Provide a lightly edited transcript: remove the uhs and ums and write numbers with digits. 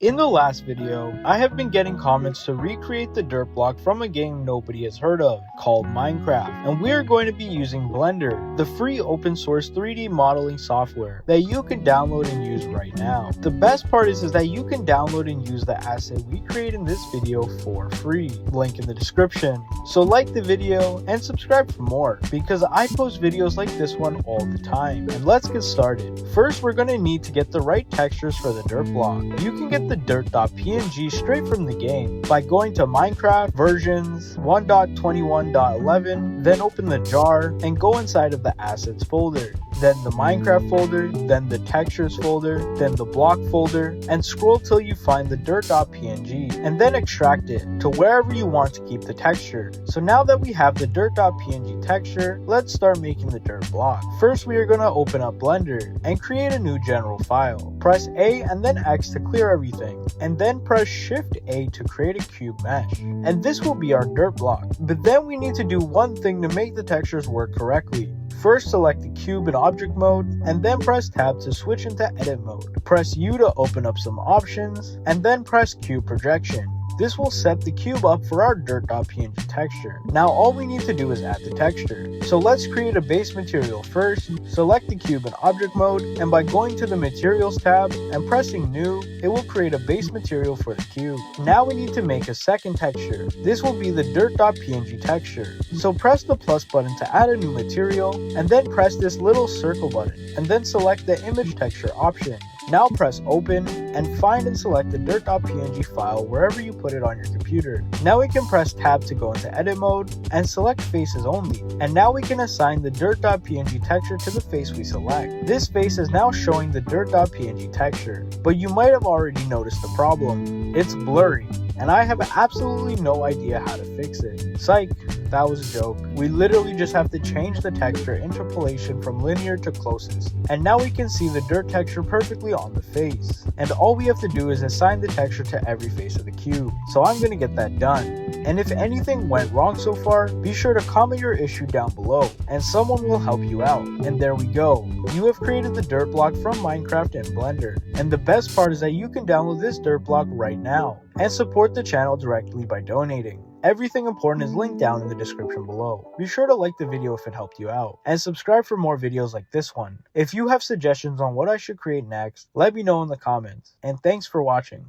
In the last video, I have been getting comments to recreate the dirt block from a game nobody has heard of, called Minecraft, and we are going to be using Blender, the free open source 3D modeling software that you can download and use right now. The best part is that you can download and use the asset we create in this video for free, link in the description. So like the video and subscribe for more, because I post videos like this one all the time. And let's get started. First, we're going to need to get the right textures for the dirt block. You can get the dirt.png straight from the game by going to Minecraft versions 1.21.11, then open the jar and go inside of the assets folder, then the Minecraft folder, then the textures folder, then the block folder, and scroll till you find the dirt.png, and then extract it to wherever you want to keep the texture. So now that we have the dirt.png texture, let's start making the dirt block. First, we are going to open up Blender and create a new general file. Press A and then X to clear everything, and then press Shift A to create a cube mesh. And this will be our dirt block. But then we need to do one thing to make the textures work correctly. First, select the cube in object mode, and then press tab to switch into edit mode. Press U to open up some options, and then press cube projection. This will set the cube up for our dirt.png texture. Now all we need to do is add the texture. So let's create a base material first. Select the cube in object mode, and by going to the materials tab and pressing new, it will create a base material for the cube. Now we need to make a second texture. This will be the dirt.png texture. So press the plus button to add a new material, and then press this little circle button, and then select the image texture option. Now press open and find and select the dirt.png file wherever you put it on your computer. Now we can press tab to go into edit mode and select faces only. And now we can assign the dirt.png texture to the face we select. This face is now showing the dirt.png texture, but you might have already noticed the problem. It's blurry, and I have absolutely no idea how to fix it. Psych, that was a joke. We literally just have to change the texture interpolation from linear to closest. And now we can see the dirt texture perfectly on the face. And all we have to do is assign the texture to every face of the cube. So I'm gonna get that done. And if anything went wrong so far, be sure to comment your issue down below, and someone will help you out. And there we go. You have created the dirt block from Minecraft and Blender. And the best part is that you can download this dirt block right now and support the channel directly by donating. Everything important is linked down in the description below. Be sure to like the video if it helped you out, and subscribe for more videos like this one. If you have suggestions on what I should create next, let me know in the comments, and thanks for watching.